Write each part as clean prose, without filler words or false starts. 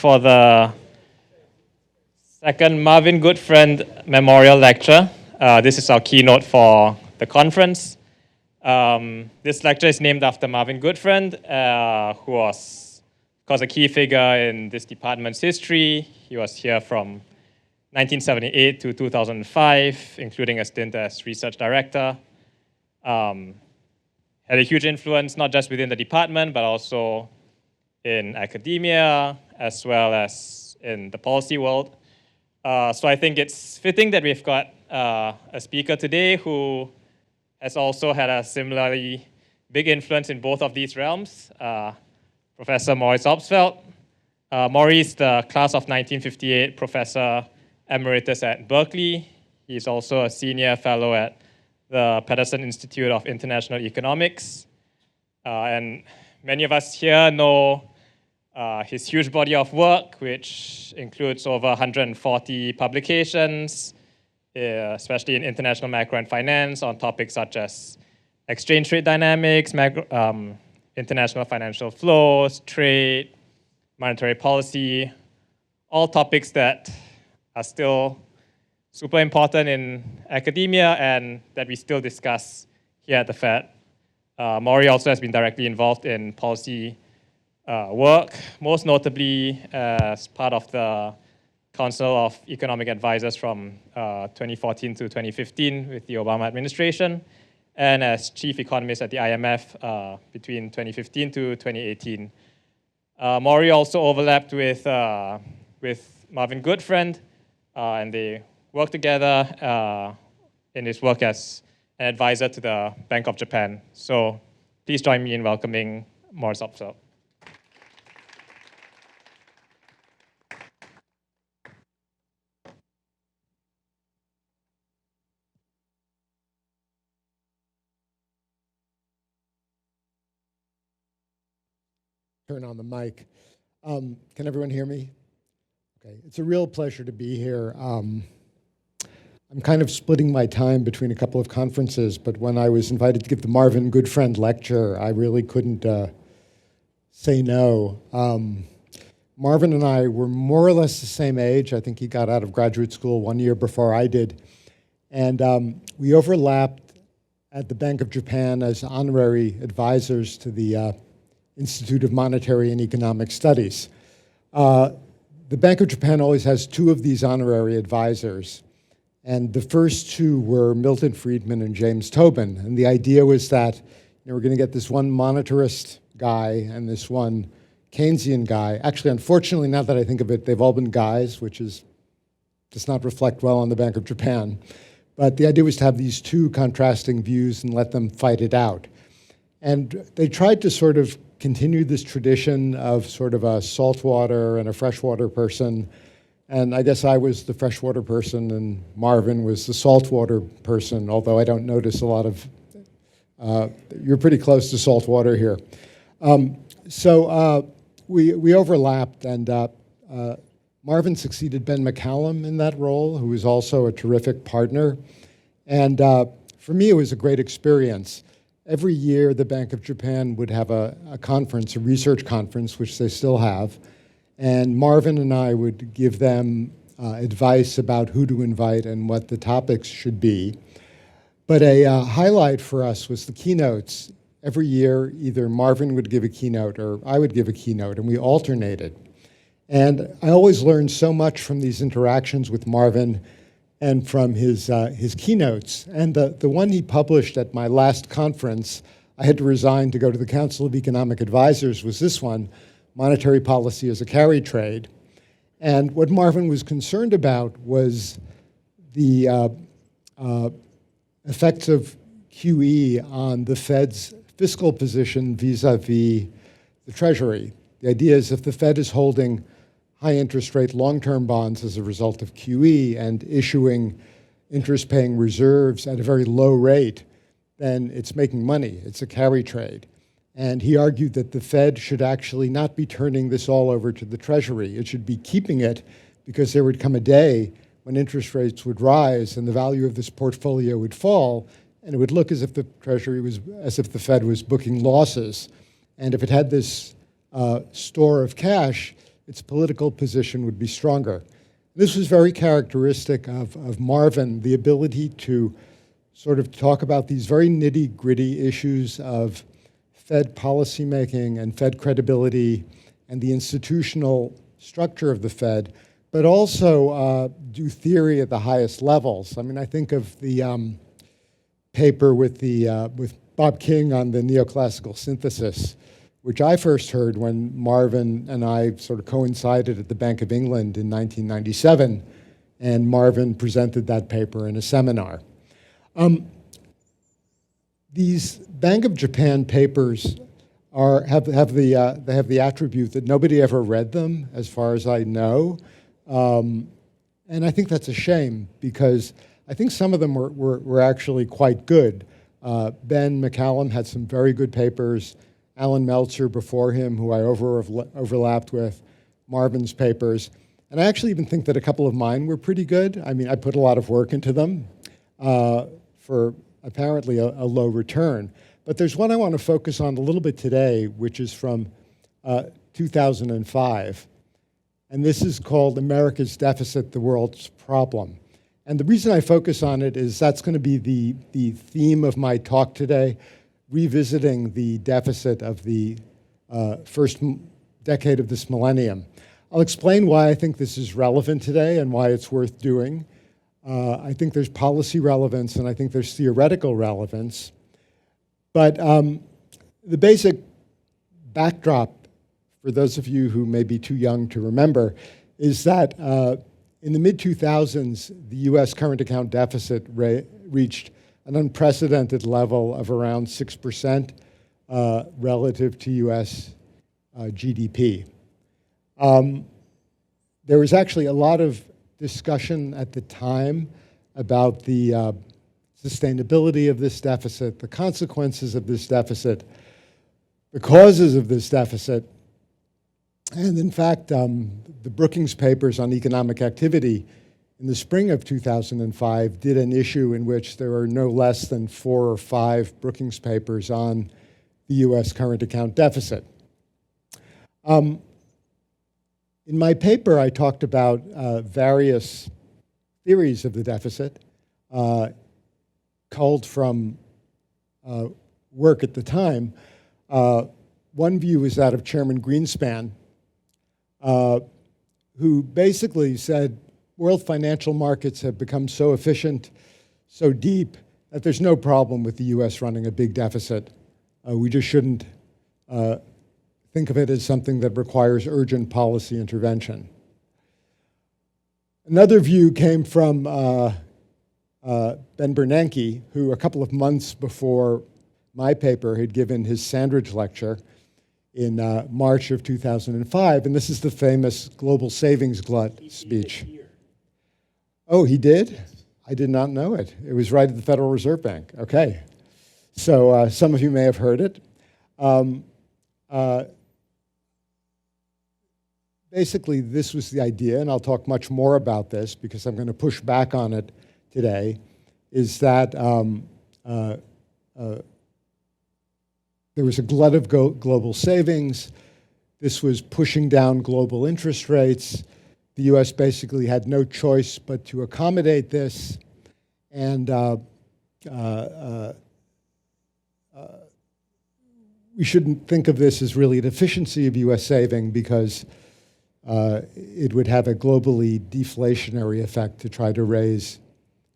for the second Marvin Goodfriend Memorial Lecture. This is our keynote for the conference. This lecture is named after Marvin Goodfriend, who was, of course, a key figure in this department's history. He was here from 1978 to 2005, including a stint as research director. Had a huge influence, not just within the department, but also in academia, as well as in the policy world. So I think it's fitting that we've got a speaker today who has also had a similarly big influence in both of these realms, Professor Maurice Obstfeld. Maurice, the class of 1958 professor emeritus at Berkeley. He's also a senior fellow at the Peterson Institute of International Economics. And many of us here know his huge body of work, which includes over 140 publications, especially in international macro and finance, on topics such as exchange rate dynamics, international financial flows, trade, monetary policy, all topics that are still super important in academia and that we still discuss here at the Fed. Maury also has been directly involved in policy work, most notably as part of the Council of Economic Advisors from 2014 to 2015 with the Obama administration, and as chief economist at the IMF between 2015 to 2018. Maury also overlapped with Marvin Goodfriend, and they worked together in his work as an advisor to the Bank of Japan. So please join me in welcoming Maurice Obstfeld. Turn on the mic. Can everyone hear me? Okay, it's a real pleasure to be here. I'm kind of splitting my time between a couple of conferences, but when I was invited to give the Marvin Goodfriend lecture, I really couldn't say no. Marvin and I were more or less the same age. I think he got out of graduate school 1 year before I did. And we overlapped at the Bank of Japan as honorary advisors to the Institute of Monetary and Economic Studies. The Bank of Japan always has two of these honorary advisors, and the first two were Milton Friedman and James Tobin. And the idea was that we're going to get this one monetarist guy and this one Keynesian guy. Actually, unfortunately, now that I think of it, they've all been guys, which does not reflect well on the Bank of Japan. But the idea was to have these two contrasting views and let them fight it out. And they tried to sort of continue this tradition of sort of a saltwater and a freshwater person. And I guess I was the freshwater person and Marvin was the saltwater person, although I don't notice a lot of, you're pretty close to saltwater here. So we overlapped, and Marvin succeeded Ben McCallum in that role, who was also a terrific partner. And for me, it was a great experience. Every year, the Bank of Japan would have a conference, a research conference, which they still have, and Marvin and I would give them advice about who to invite and what the topics should be. But a highlight for us was the keynotes. Every year, either Marvin would give a keynote or I would give a keynote, and we alternated. And I always learned so much from these interactions with Marvin and from his keynotes. And the one he published at my last conference, I had to resign to go to the Council of Economic Advisors, was this one, Monetary Policy as a Carry Trade. And what Marvin was concerned about was the effects of QE on the Fed's fiscal position vis-a-vis the Treasury. The idea is if the Fed is holding high interest rate long-term bonds as a result of QE and issuing interest-paying reserves at a very low rate, then it's making money. It's a carry trade. And he argued that the Fed should actually not be turning this all over to the Treasury. It should be keeping it because there would come a day when interest rates would rise and the value of this portfolio would fall, and it would look as if the Treasury was, as if the Fed was booking losses. And if it had this store of cash, its political position would be stronger. This was very characteristic of Marvin, the ability to sort of talk about these very nitty-gritty issues of Fed policymaking and Fed credibility and the institutional structure of the Fed, but also do theory at the highest levels. I mean, I think of the paper with Bob King on the neoclassical synthesis, which I first heard when Marvin and I sort of coincided at the Bank of England in 1997, and Marvin presented that paper in a seminar. These Bank of Japan papers have the attribute that nobody ever read them, as far as I know, and I think that's a shame because I think some of them were actually quite good. Ben McCallum had some very good papers. Alan Meltzer before him, who I overlapped with, Marvin's papers. And I actually even think that a couple of mine were pretty good. I mean, I put a lot of work into them for apparently a low return. But there's one I want to focus on a little bit today, which is from 2005. And this is called America's Deficit, the World's Problem. And the reason I focus on it is that's going to be the theme of my talk today, revisiting the deficit of the first decade of this millennium. I'll explain why I think this is relevant today and why it's worth doing. I think there's policy relevance and I think there's theoretical relevance. But the basic backdrop, for those of you who may be too young to remember, is that in the mid-2000s, the US current account deficit reached an unprecedented level of around 6% relative to US GDP. There was actually a lot of discussion at the time about the sustainability of this deficit, the consequences of this deficit, the causes of this deficit. And in fact, the Brookings papers on economic activity in the spring of 2005 did an issue in which there were no less than 4 or 5 Brookings papers on the US current account deficit. In my paper, I talked about various theories of the deficit, culled from work at the time. One view was that of Chairman Greenspan, who basically said, world financial markets have become so efficient, so deep, that there's no problem with the US running a big deficit. We just shouldn't think of it as something that requires urgent policy intervention. Another view came from Ben Bernanke, who a couple of months before my paper had given his Sandridge lecture in March of 2005, and this is the famous global savings glut speech. Oh, he did? I did not know it. It was right at the Federal Reserve Bank. Okay. So some of you may have heard it. Basically, this was the idea, and I'll talk much more about this because I'm going to push back on it today, is that there was a glut of global savings. This was pushing down global interest rates. The US basically had no choice but to accommodate this, and we shouldn't think of this as really a deficiency of US saving because it would have a globally deflationary effect to try to raise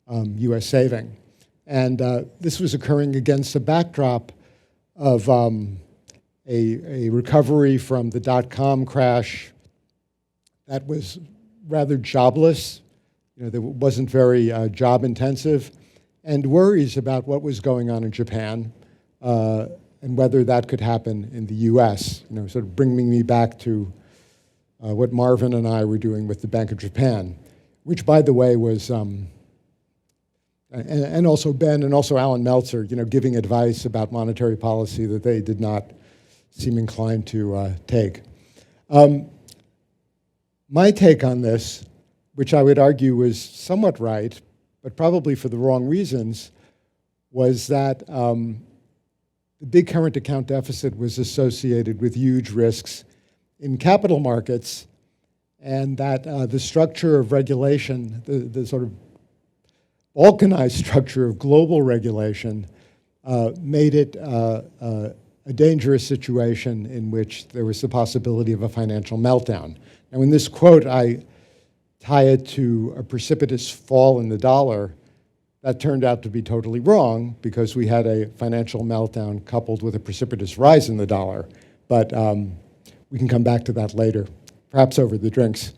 US saving. And this was occurring against a backdrop of a recovery from the dot-com crash that was rather jobless, that wasn't very job intensive, and worries about what was going on in Japan and whether that could happen in the US, sort of bringing me back to what Marvin and I were doing with the Bank of Japan, which, by the way, was, and also Ben and also Alan Meltzer, giving advice about monetary policy that they did not seem inclined to take. My take on this, which I would argue was somewhat right, but probably for the wrong reasons, was that the big current account deficit was associated with huge risks in capital markets and that the structure of regulation, the sort of balkanized structure of global regulation, made it a dangerous situation in which there was the possibility of a financial meltdown. Now, in this quote, I tie it to a precipitous fall in the dollar. That turned out to be totally wrong because we had a financial meltdown coupled with a precipitous rise in the dollar. But we can come back to that later, perhaps over the drinks.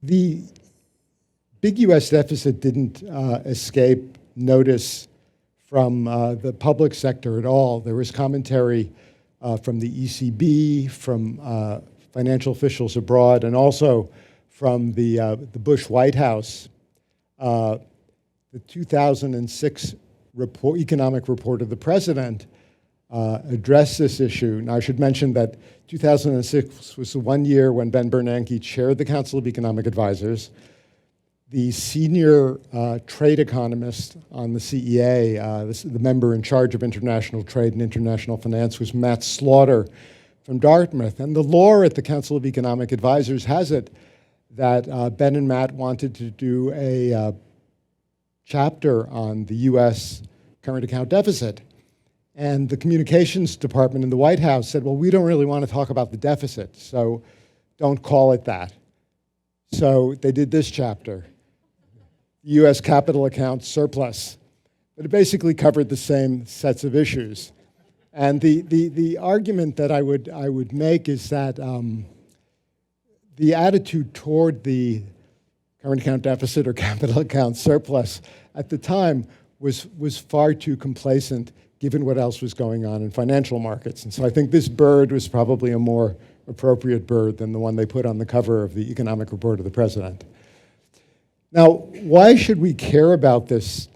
The big US deficit didn't escape notice from the public sector at all. There was commentary from the ECB, from financial officials abroad, and also from the Bush White House. The 2006 economic report of the president addressed this issue. Now, I should mention that 2006 was the one year when Ben Bernanke chaired the Council of Economic Advisors. The senior trade economist on the CEA, the member in charge of international trade and international finance, was Matt Slaughter from Dartmouth. And the lore at the Council of Economic Advisors has it that Ben and Matt wanted to do a chapter on the US current account deficit. And the communications department in the White House said, well, we don't really want to talk about the deficit, so don't call it that. So they did this chapter, US capital account surplus. But it basically covered the same sets of issues. And the argument that I would make is that the attitude toward the current account deficit or capital account surplus at the time was far too complacent given what else was going on in financial markets. And so I think this bird was probably a more appropriate bird than the one they put on the cover of the economic report of the president. Now, why should we care about this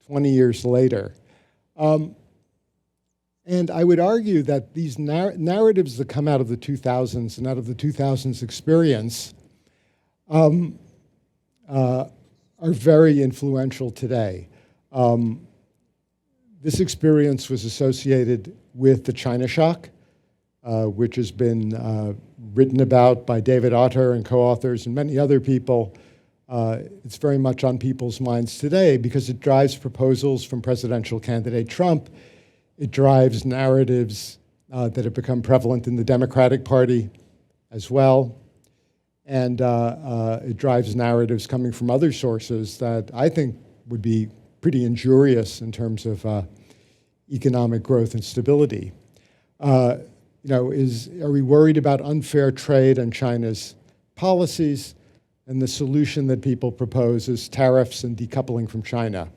20 years later? And I would argue that these narratives that come out of the 2000s and out of the 2000s experience are very influential today. This experience was associated with the China shock, which has been written about by David Autor and co-authors and many other people. It's very much on people's minds today because it drives proposals from presidential candidate Trump. It drives narratives that have become prevalent in the Democratic Party as well. And it drives narratives coming from other sources that I think would be pretty injurious in terms of economic growth and stability. Are we worried about unfair trade and China's policies? And the solution that people propose is tariffs and decoupling from China.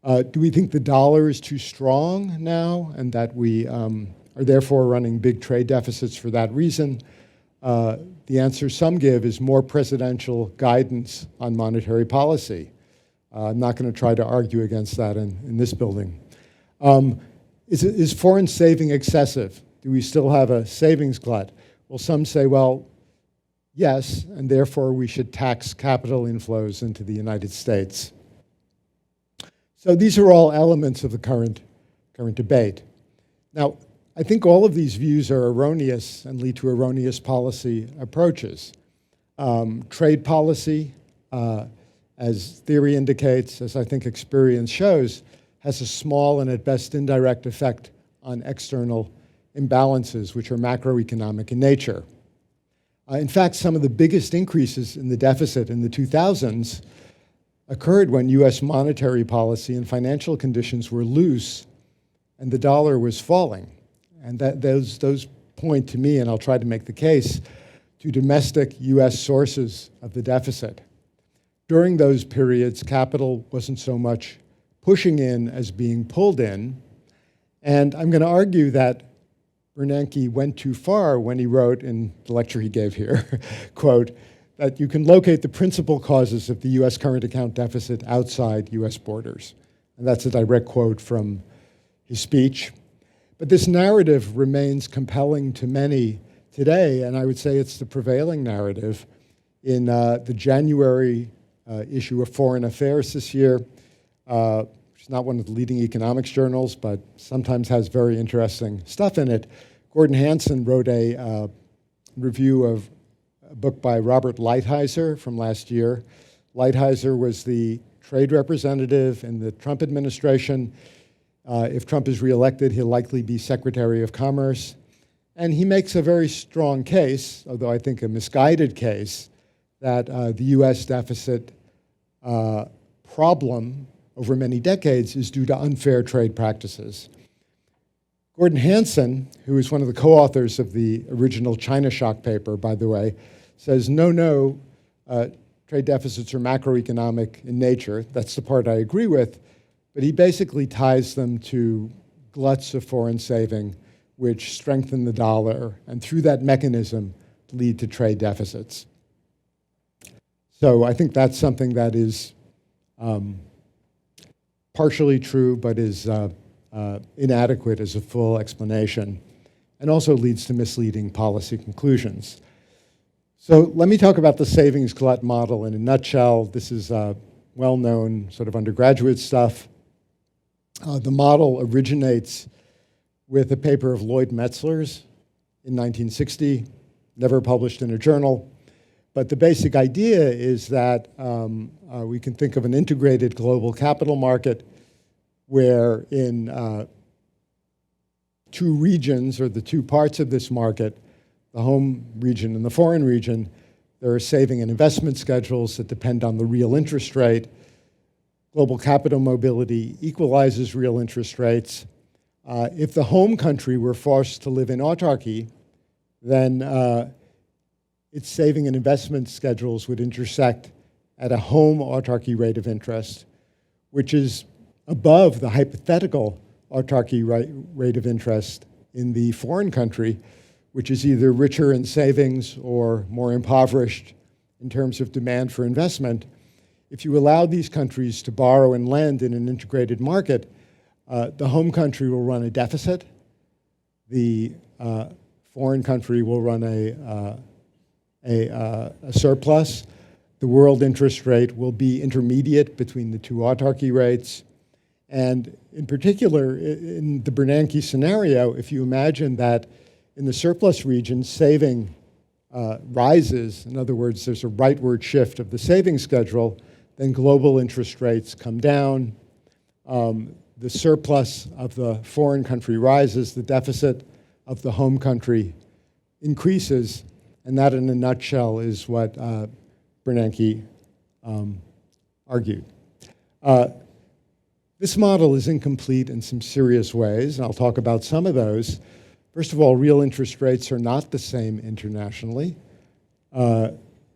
Do we think the dollar is too strong now and that we are therefore running big trade deficits for that reason? The answer some give is more presidential guidance on monetary policy. I'm not going to try to argue against that in this building. Is foreign saving excessive? Do we still have a savings glut? Well, some say, well, yes, and therefore we should tax capital inflows into the United States. So these are all elements of the current debate. Now, I think all of these views are erroneous and lead to erroneous policy approaches. Trade policy, as theory indicates, as I think experience shows, has a small and at best indirect effect on external imbalances, which are macroeconomic in nature. In fact, some of the biggest increases in the deficit in the 2000s occurred when US monetary policy and financial conditions were loose and the dollar was falling. And those point to me, and I'll try to make the case, to domestic US sources of the deficit. During those periods, capital wasn't so much pushing in as being pulled in. And I'm going to argue that Bernanke went too far when he wrote in the lecture he gave here, quote, that you can locate the principal causes of the US current account deficit outside US borders. And that's a direct quote from his speech. But this narrative remains compelling to many today, and I would say it's the prevailing narrative. In the January issue of Foreign Affairs this year, which is not one of the leading economics journals, but sometimes has very interesting stuff in it, Gordon Hanson wrote a review of a book by Robert Lighthizer from last year. Lighthizer was the trade representative in the Trump administration. If Trump is reelected, he'll likely be Secretary of Commerce. And he makes a very strong case, although I think a misguided case, that the US deficit problem over many decades is due to unfair trade practices. Gordon Hanson, who is one of the co-authors of the original China shock paper, by the way, says, no, trade deficits are macroeconomic in nature. That's the part I agree with. But he basically ties them to gluts of foreign saving, which strengthen the dollar, and through that mechanism lead to trade deficits. So I think that's something that is partially true, but is inadequate as a full explanation, and also leads to misleading policy conclusions. So let me talk about the savings glut model in a nutshell. This is well-known sort of undergraduate stuff. The model originates with a paper of Lloyd Metzler's in 1960, never published in a journal. But the basic idea is that we can think of an integrated global capital market where in two regions, or the two parts of this market, the home region and the foreign region, there are saving and investment schedules that depend on the real interest rate. Global capital mobility equalizes real interest rates. If the home country were forced to live in autarky, then its saving and investment schedules would intersect at a home autarky rate of interest, which is above the hypothetical autarky rate of interest in the foreign country, which is either richer in savings or more impoverished in terms of demand for investment. If you allow these countries to borrow and lend in an integrated market, the home country will run a deficit, the foreign country will run a surplus, the world interest rate will be intermediate between the two autarky rates, and in particular, in the Bernanke scenario, if you imagine that in the surplus region, saving rises, in other words, there's a rightward shift of the saving schedule, then global interest rates come down, the surplus of the foreign country rises, the deficit of the home country increases, and that in a nutshell is what Bernanke argued. This model is incomplete in some serious ways, and I'll talk about some of those. First of all, real interest rates are not the same internationally.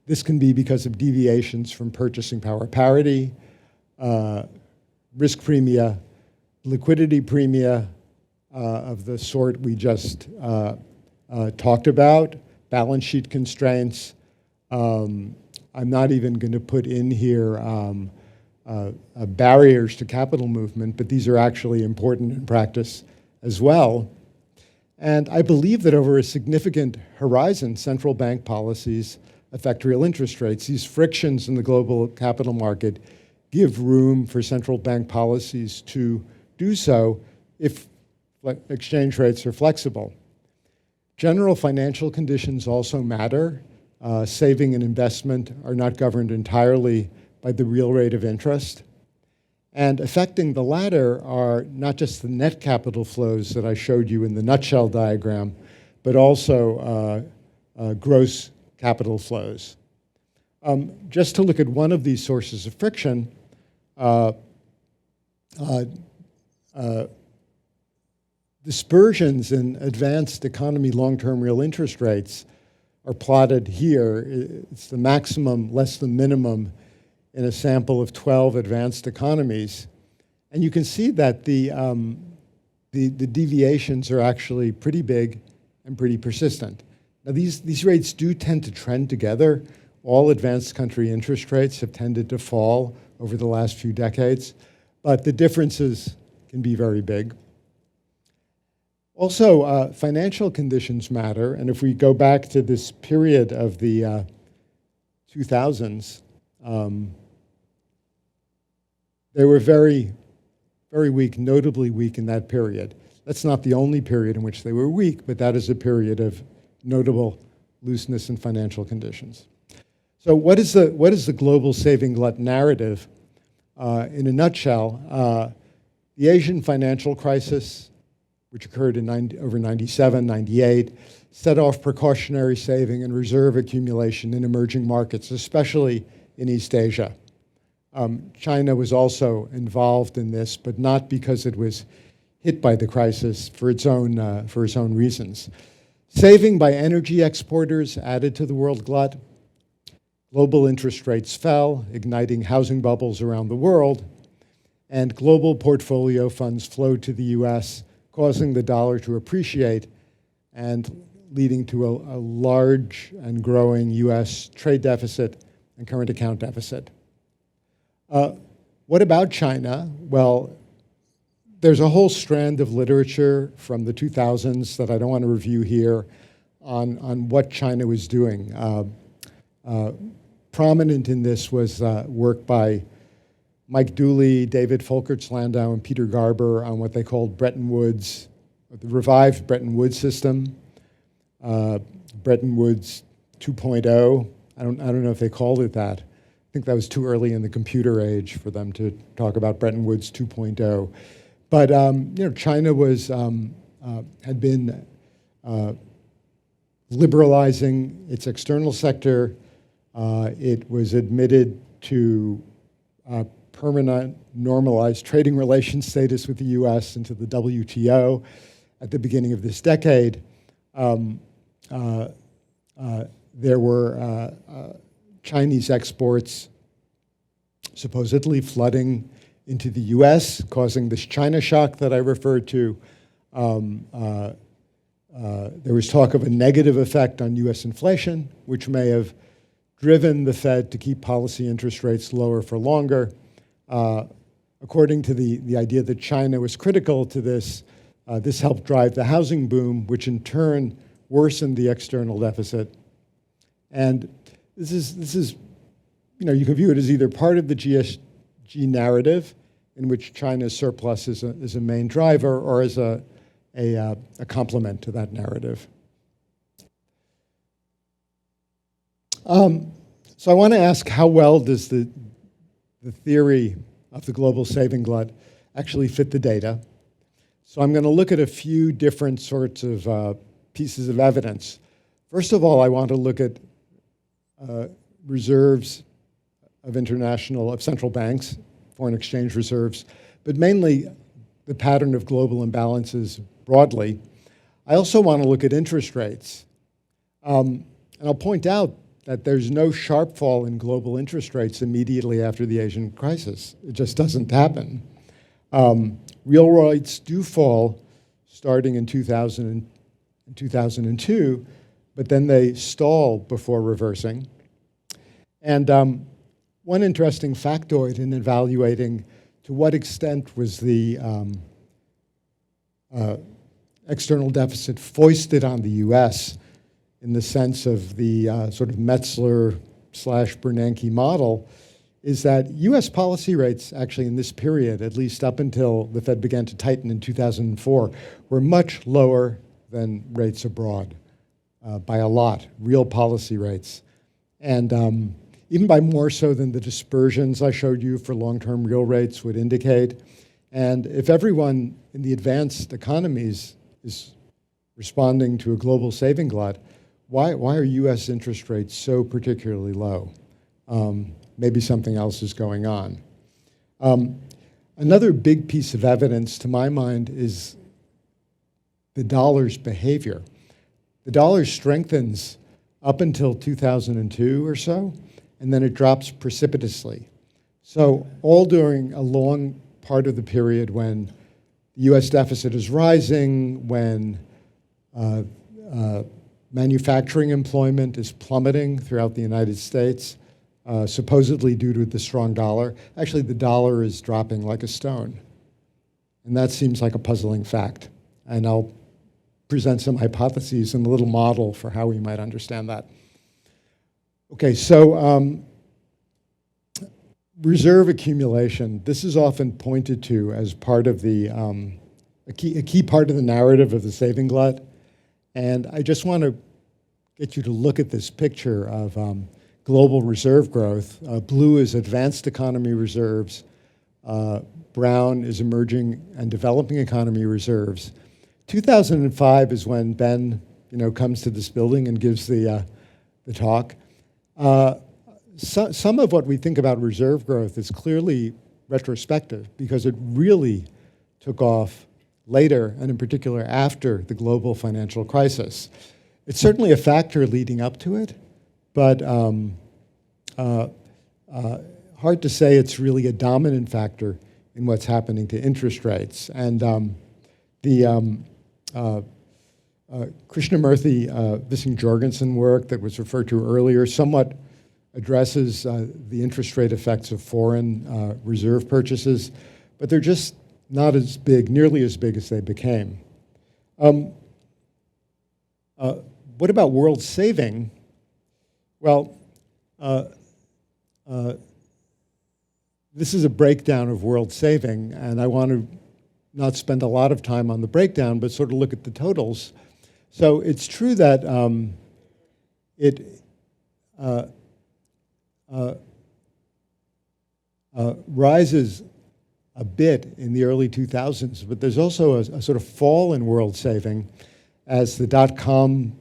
This can be because of deviations from purchasing power parity, risk premia, liquidity premia of the sort we just talked about, balance sheet constraints. I'm not even going to put in here barriers to capital movement, but these are actually important in practice as well. And I believe that over a significant horizon, central bank policies affect real interest rates. These frictions in the global capital market give room for central bank policies to do so if exchange rates are flexible. General financial conditions also matter. Saving and investment are not governed entirely by the real rate of interest. And affecting the latter are not just the net capital flows that I showed you in the nutshell diagram, but also gross capital flows. Just to look at one of these sources of friction, dispersions in advanced economy long-term real interest rates are plotted here. It's the maximum less the minimum in a sample of 12 advanced economies. And you can see that the deviations are actually pretty big and pretty persistent. Now these rates do tend to trend together. All advanced country interest rates have tended to fall over the last few decades, but the differences can be very big. Also, financial conditions matter, and if we go back to this period of the 2000s, they were very, very weak, notably weak in that period. That's not the only period in which they were weak, but that is a period of notable looseness in financial conditions. So what is the global saving glut narrative? In a nutshell, the Asian financial crisis, which occurred in over 97, 98, set off precautionary saving and reserve accumulation in emerging markets, especially in East Asia. China was also involved in this, but not because it was hit by the crisis for its own reasons. Saving by energy exporters added to the world glut. Global interest rates fell, igniting housing bubbles around the world, and global portfolio funds flowed to the US, causing the dollar to appreciate and leading to a large and growing US trade deficit and current account deficit. What about China? Well, there's a whole strand of literature from the 2000s that I don't want to review here on what China was doing. Prominent in this was work by Mike Dooley, David Folkerts-Landau, and Peter Garber on what they called Bretton Woods, the revived Bretton Woods system, Bretton Woods 2.0. I don't know if they called it that. I think that was too early in the computer age for them to talk about Bretton Woods 2.0. But China was had been liberalizing its external sector. It was admitted to permanent normalized trading relations status with the U.S. and to the WTO at the beginning of this decade. There were Chinese exports supposedly flooding into the U.S., causing this China shock that I referred to. There was talk of a negative effect on U.S. inflation, which may have driven the Fed to keep policy interest rates lower for longer. According to the idea that China was critical to this, this helped drive the housing boom, which in turn worsened the external deficit. And this is you can view it as either part of the GSG narrative, in which China's surplus is a main driver, or as a complement to that narrative. So I want to ask, how well does the theory of the global saving glut actually fit the data? So I'm going to look at a few different sorts of pieces of evidence. First of all, I want to look at reserves of central banks, foreign exchange reserves, but mainly the pattern of global imbalances broadly. I also want to look at interest rates. And I'll point out that there's no sharp fall in global interest rates immediately after the Asian crisis. It just doesn't happen. Real rates do fall starting in 2000 and 2002, but then they stall before reversing. And one interesting factoid in evaluating to what extent was the external deficit foisted on the U.S. in the sense of the sort of Metzler/Bernanke model, is that U.S. policy rates actually in this period, at least up until the Fed began to tighten in 2004, were much lower than rates abroad by a lot, real policy rates. And even by more so than the dispersions I showed you for long-term real rates would indicate. And if everyone in the advanced economies is responding to a global saving glut, why are U.S. interest rates so particularly low? Maybe something else is going on. Another big piece of evidence, to my mind, is the dollar's behavior. The dollar strengthens up until 2002 or so, and then it drops precipitously. So all during a long part of the period when the U.S. deficit is rising, when manufacturing employment is plummeting throughout the United States, supposedly due to the strong dollar. Actually, the dollar is dropping like a stone. And that seems like a puzzling fact. And I'll present some hypotheses and a little model for how we might understand that. Okay, so reserve accumulation. This is often pointed to as part of the, a key part of the narrative of the saving glut. And I just want to get you to look at this picture of global reserve growth. Blue is advanced economy reserves. Brown is emerging and developing economy reserves. 2005 is when Ben, comes to this building and gives the talk. Some of what we think about reserve growth is clearly retrospective because it really took off later, and in particular after the global financial crisis. It's certainly a factor leading up to it, but hard to say it's really a dominant factor in what's happening to interest rates. And Krishnamurthy Viswanathan work that was referred to earlier somewhat addresses the interest rate effects of foreign reserve purchases, but they're just not as big, nearly as big as they became. What about world saving? Well, this is a breakdown of world saving, and I want to not spend a lot of time on the breakdown, but sort of look at the totals. So it's true that it rises a bit in the early 2000s, but there's also a sort of fall in world saving as the dot-com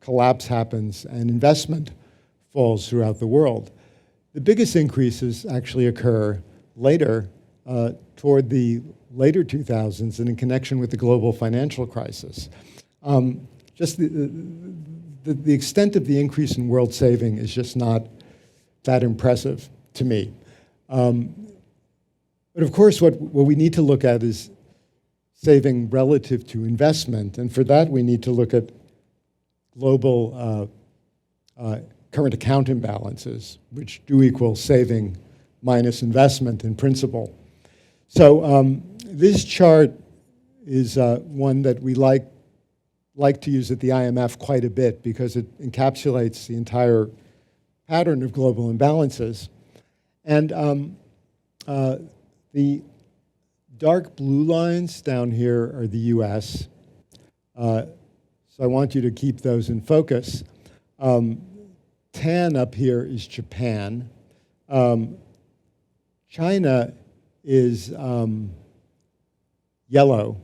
collapse happens and investment falls throughout the world. The biggest increases actually occur later, toward the later 2000s and in connection with the global financial crisis. Just the extent of the increase in world saving is just not that impressive to me. But of course, what we need to look at is saving relative to investment, and for that we need to look at global current account imbalances, which do equal saving minus investment in principle. So this chart is one that we like to use at the IMF quite a bit because it encapsulates the entire pattern of global imbalances. And the dark blue lines down here are the US. So I want you to keep those in focus. Tan up here is Japan. China is yellow,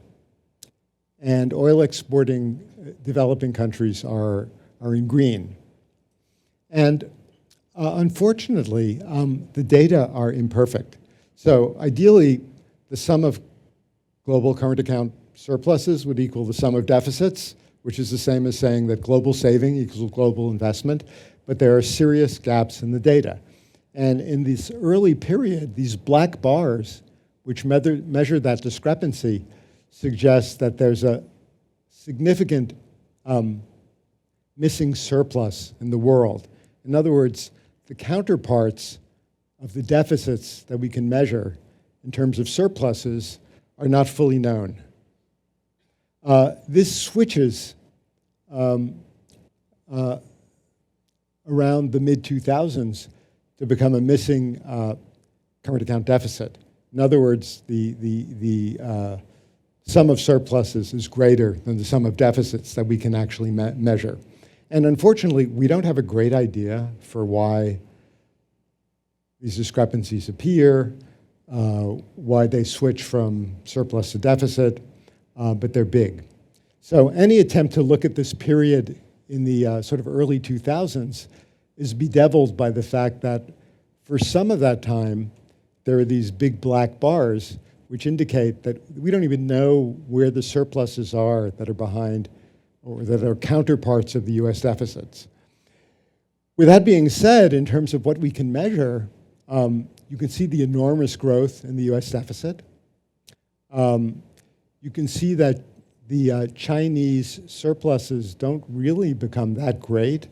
and oil exporting developing countries are in green. And unfortunately, the data are imperfect. So ideally, the sum of global current account surpluses would equal the sum of deficits, which is the same as saying that global saving equals global investment, but there are serious gaps in the data. And in this early period, these black bars, which measure that discrepancy, suggest that there's a significant missing surplus in the world. In other words, the counterparts of the deficits that we can measure in terms of surpluses are not fully known. This switches around the mid-2000s to become a missing current account deficit. In other words, the sum of surpluses is greater than the sum of deficits that we can actually measure. And unfortunately, we don't have a great idea for why these discrepancies appear, why they switch from surplus to deficit, but they're big. So any attempt to look at this period in the sort of early 2000s is bedeviled by the fact that for some of that time, there are these big black bars which indicate that we don't even know where the surpluses are that are behind or that are counterparts of the US deficits. With that being said, in terms of what we can measure, you can see the enormous growth in the US deficit. You can see that the Chinese surpluses don't really become that great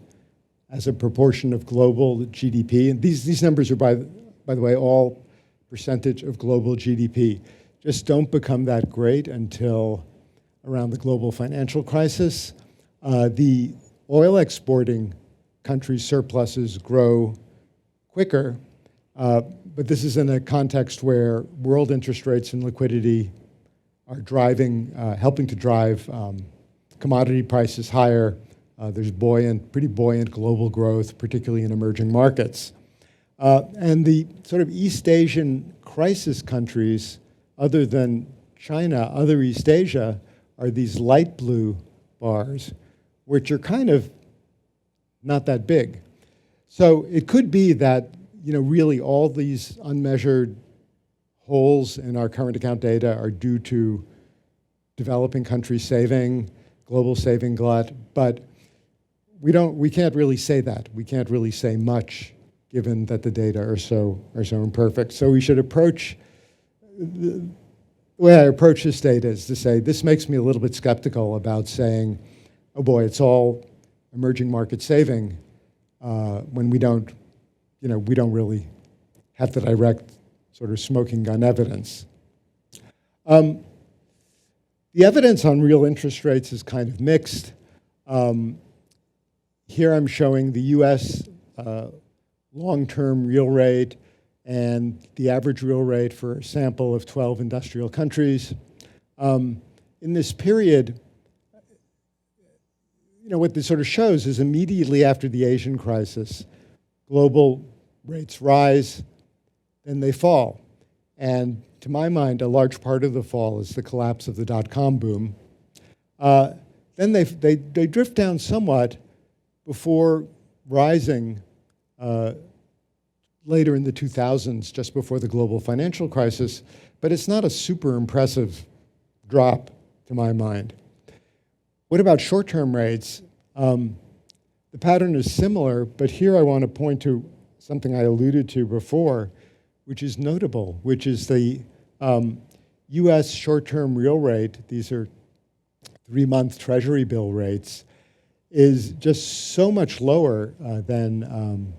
as a proportion of global GDP. And these numbers are, by the way, all percentage of global GDP. Just don't become that great until around the global financial crisis. The oil exporting countries' surpluses grow quicker, but this is in a context where world interest rates and liquidity are driving, helping to drive commodity prices higher, There's pretty buoyant global growth, particularly in emerging markets. And the sort of East Asian crisis countries, other than China, other East Asia, are these light blue bars, which are kind of not that big. So it could be that, really all these unmeasured holes in our current account data are due to developing countries saving, global saving glut, but we can't really say that. We can't really say much given that the data are so imperfect. So we should approach, the way I approach this data is to say, this makes me a little bit skeptical about saying, oh boy, it's all emerging market saving, when we don't really have the direct sort of smoking gun evidence. The evidence on real interest rates is kind of mixed. Here I'm showing the US long-term real rate and the average real rate for a sample of 12 industrial countries. In this period, what this sort of shows is immediately after the Asian crisis, global rates rise, then they fall. And to my mind, a large part of the fall is the collapse of the dot-com boom. Then they drift down somewhat before rising later in the 2000s, just before the global financial crisis, but it's not a super impressive drop to my mind. What about short-term rates? The pattern is similar, but here I want to point to something I alluded to before, which is notable, which is the US short-term real rate, these are 3-month Treasury bill rates, is just so much lower than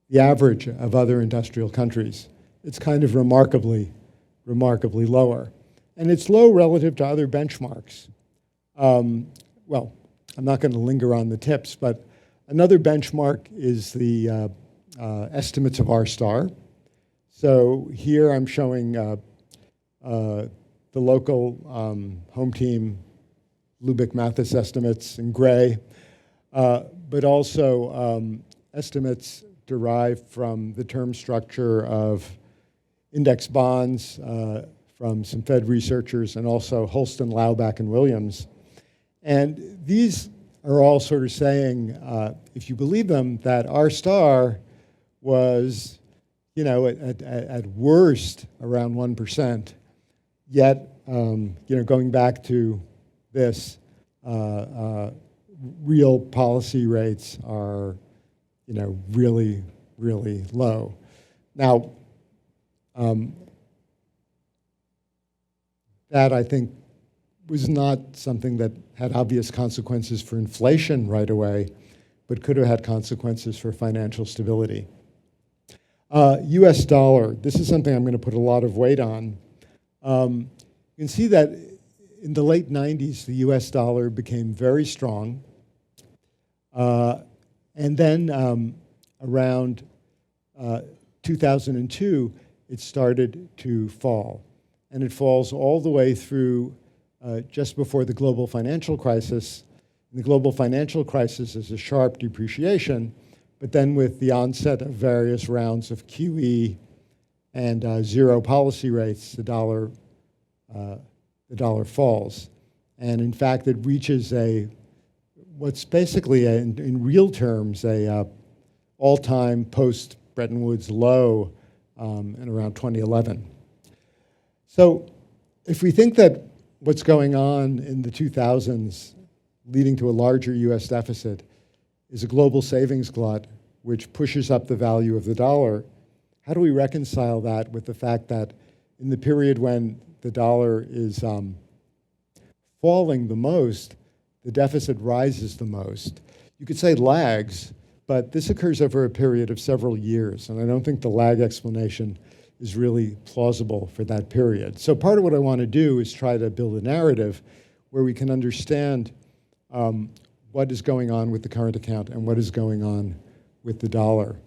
the average of other industrial countries. It's kind of remarkably lower. And it's low relative to other benchmarks. Well, I'm not going to linger on the tips, but another benchmark is the estimates of R-star. So here I'm showing the local home team Lubick Mathis estimates in gray, but also estimates derived from the term structure of index bonds from some Fed researchers, and also Holston, Laubach, and Williams. And these are all sort of saying, if you believe them, that R-star was, at worst around 1%. Yet, going back to this, real policy rates are, really, really low. Now, that I think was not something that had obvious consequences for inflation right away, but could have had consequences for financial stability. US dollar, this is something I'm going to put a lot of weight on. You can see that in the late 90s, the US dollar became very strong. And then around 2002, it started to fall. And it falls all the way through just before the global financial crisis. And the global financial crisis is a sharp depreciation, but then with the onset of various rounds of QE and zero policy rates, the dollar falls. And in fact, it reaches what's basically, in real terms, a all-time post-Bretton Woods low in around 2011. So if we think that what's going on in the 2000s leading to a larger US deficit is a global savings glut which pushes up the value of the dollar, how do we reconcile that with the fact that in the period when the dollar is falling the most, the deficit rises the most? You could say lags, but this occurs over a period of several years, and I don't think the lag explanation is really plausible for that period. So part of what I want to do is try to build a narrative where we can understand what is going on with the current account and what is going on with the dollar.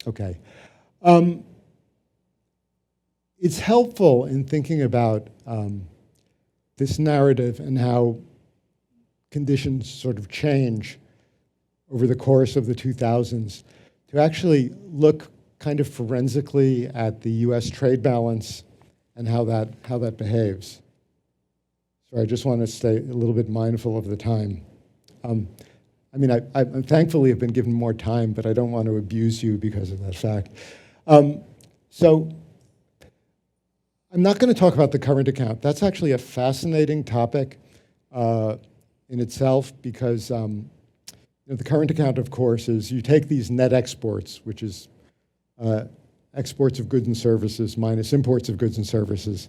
Okay. It's helpful in thinking about this narrative and how conditions sort of change over the course of the 2000s to actually look kind of forensically at the US trade balance and how that behaves. So I just want to stay a little bit mindful of the time. I mean, I thankfully have been given more time, but I don't want to abuse you because of that fact. So I'm not going to talk about the current account. That's actually a fascinating topic in itself because the current account, of course, is you take these net exports, which is exports of goods and services minus imports of goods and services,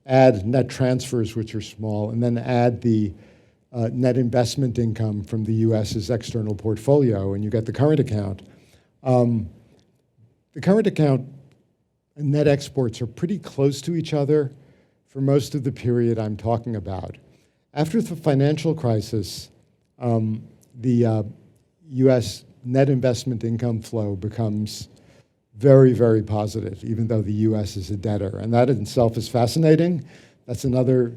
add net transfers, which are small, and then add the net investment income from the US's external portfolio, and you get the current account. The current account and net exports are pretty close to each other for most of the period I'm talking about. After the financial crisis, the US net investment income flow becomes very, very positive, even though the US is a debtor. And that in itself is fascinating. That's another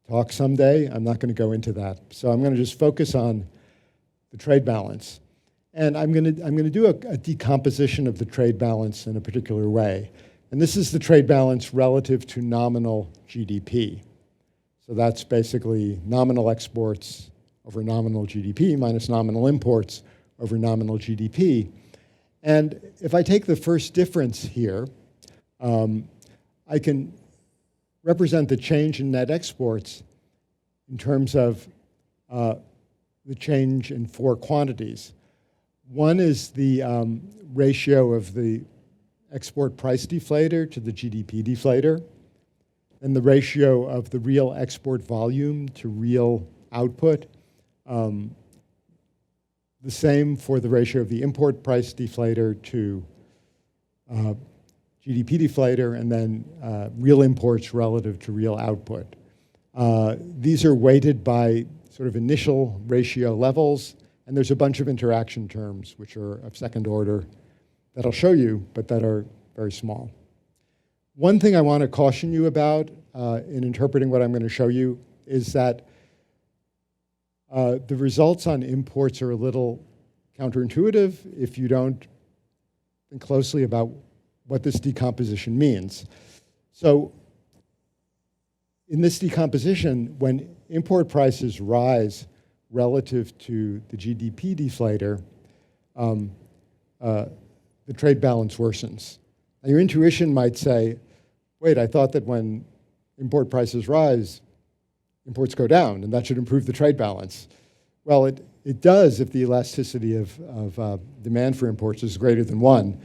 talk someday. I'm not going to go into that. So I'm going to just focus on the trade balance. And I'm going to do a decomposition of the trade balance in a particular way. And this is the trade balance relative to nominal GDP. So that's basically nominal exports over nominal GDP minus nominal imports over nominal GDP. And if I take the first difference here, I can represent the change in net exports in terms of the change in four quantities. One is the ratio of the export price deflator to the GDP deflator, and the ratio of the real export volume to real output. The same for the ratio of the import price deflator to GDP deflator, and then real imports relative to real output. These are weighted by sort of initial ratio levels, and there's a bunch of interaction terms which are of second order that I'll show you, but that are very small. One thing I want to caution you about in interpreting what I'm going to show you is that the results on imports are a little counterintuitive if you don't think closely about what this decomposition means. So in this decomposition, when import prices rise relative to the GDP deflator, the trade balance worsens. Now, your intuition might say, wait, I thought that when import prices rise, imports go down, and that should improve the trade balance. Well, it does if the elasticity of demand for imports is greater than 1.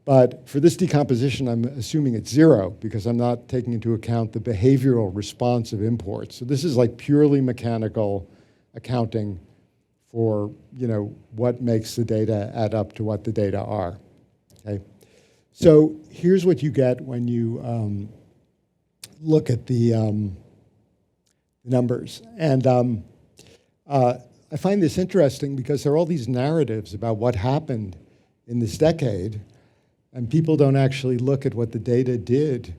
But for this decomposition, I'm assuming it's 0 because I'm not taking into account the behavioral response of imports. So this is like purely mechanical accounting for what makes the data add up to what the data are. Okay, so here's what you get when you look at the numbers. And I find this interesting because there are all these narratives about what happened in this decade, and people don't actually look at what the data did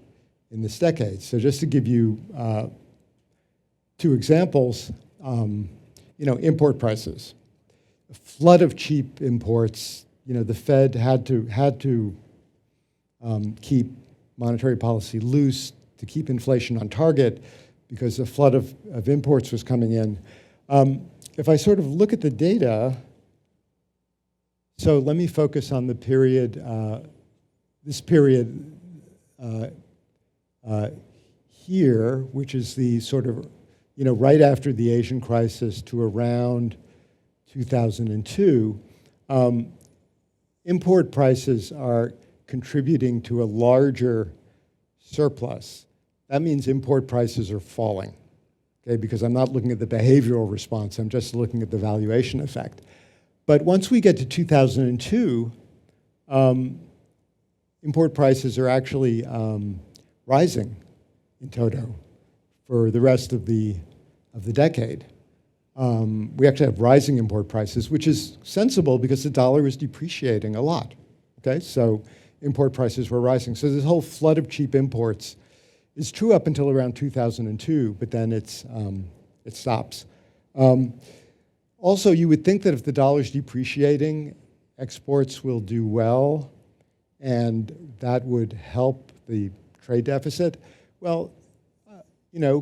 in this decade. So just to give you 2 examples, import prices. A flood of cheap imports. The Fed had to keep monetary policy loose to keep inflation on target because a flood of imports was coming in. If I sort of look at the data, so let me focus on the period, this period here, which is the sort of, right after the Asian crisis to around 2002, import prices are contributing to a larger surplus. That means import prices are falling, okay, because I'm not looking at the behavioral response, I'm just looking at the valuation effect. But once we get to 2002, import prices are actually rising in toto for the rest of the decade. We actually have rising import prices, which is sensible because the dollar is depreciating a lot. Okay, so import prices were rising. So this whole flood of cheap imports is true up until around 2002, but then it stops. Also, you would think that if the dollar's depreciating, exports will do well, and that would help the trade deficit. Well,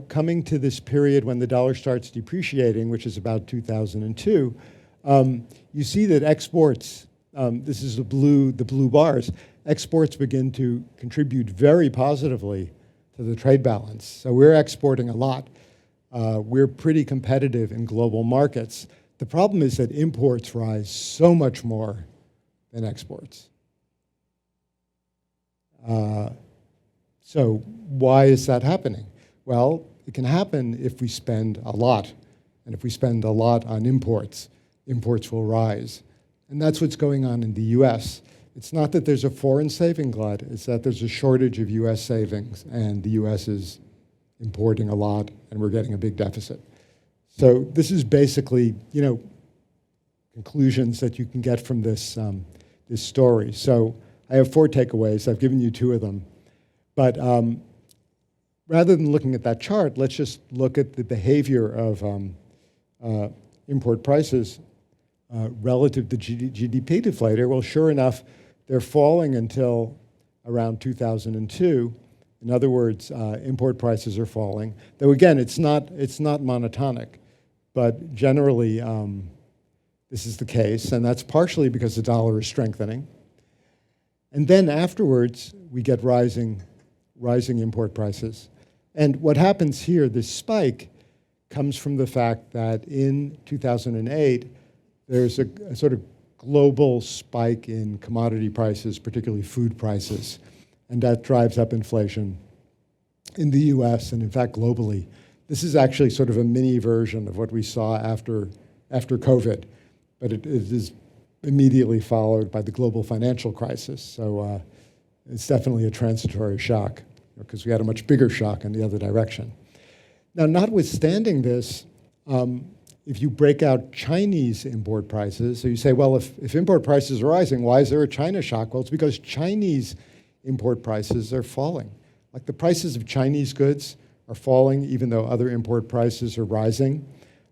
coming to this period when the dollar starts depreciating, which is about 2002, you see that exports, this is the blue bars, exports begin to contribute very positively to the trade balance. So we're exporting a lot. We're pretty competitive in global markets. The problem is that imports rise so much more than exports. So why is that happening? Well, it can happen if we spend a lot. And if we spend a lot on imports, imports will rise. And that's what's going on in the US. It's not that there's a foreign saving glut, it's that there's a shortage of US savings, and the US is importing a lot, and we're getting a big deficit. So this is basically, conclusions that you can get from this, this story. So I have 4 takeaways. I've given you 2 of them. But rather than looking at that chart, let's just look at the behavior of import prices relative to GDP deflator. Well, sure enough, they're falling until around 2002. In other words, import prices are falling. Though again, it's not monotonic, but generally this is the case, and that's partially because the dollar is strengthening. And then afterwards, we get rising import prices. And what happens here, this spike, comes from the fact that in 2008, there's a sort of global spike in commodity prices, particularly food prices, and that drives up inflation in the US and in fact globally. This is actually sort of a mini version of what we saw after COVID, but it is immediately followed by the global financial crisis. So it's definitely a transitory shock, because we had a much bigger shock in the other direction. Now, notwithstanding this, if you break out Chinese import prices, so you say, well, if import prices are rising, why is there a China shock? Well, it's because Chinese import prices are falling. Like the prices of Chinese goods are falling, even though other import prices are rising.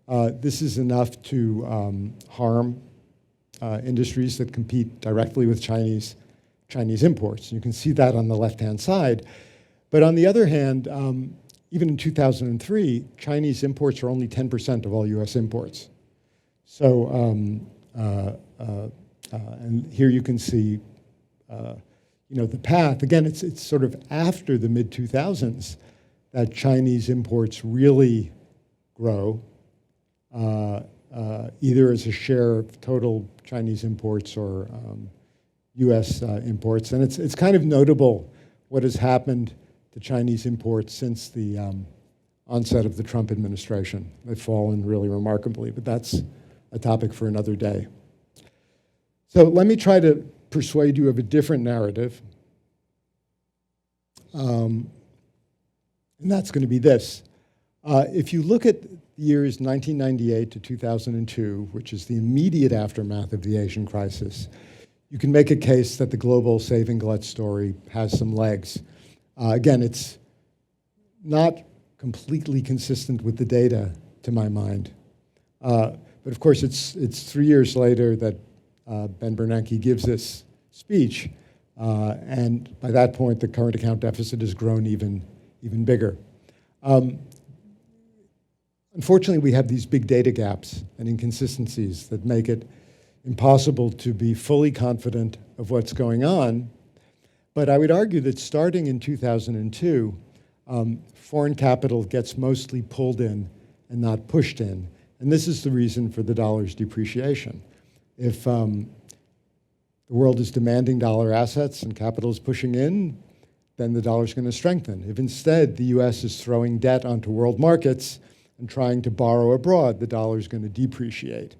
This is enough to harm industries that compete directly with Chinese imports. You can see that on the left-hand side. But on the other hand, even in 2003, Chinese imports are only 10% of all US imports. So, and here you can see, the path. Again, it's sort of after the mid-2000s that Chinese imports really grow, either as a share of total Chinese imports or US imports. And it's kind of notable what has happened to Chinese imports since the onset of the Trump administration. They've fallen really remarkably, but that's a topic for another day. So let me try to persuade you of a different narrative. And that's going to be this. If you look at the years 1998 to 2002, which is the immediate aftermath of the Asian crisis, you can make a case that the global saving glut story has some legs. Again, it's not completely consistent with the data, to my mind. But of course, it's 3 years later that Ben Bernanke gives this speech, and by that point, the current account deficit has grown even bigger. Unfortunately, we have these big data gaps and inconsistencies that make it impossible to be fully confident of what's going on. But I would argue that starting in 2002, foreign capital gets mostly pulled in and not pushed in. And this is the reason for the dollar's depreciation. If the world is demanding dollar assets and capital is pushing in, then the dollar's going to strengthen. If instead the US is throwing debt onto world markets and trying to borrow abroad, the dollar's going to depreciate.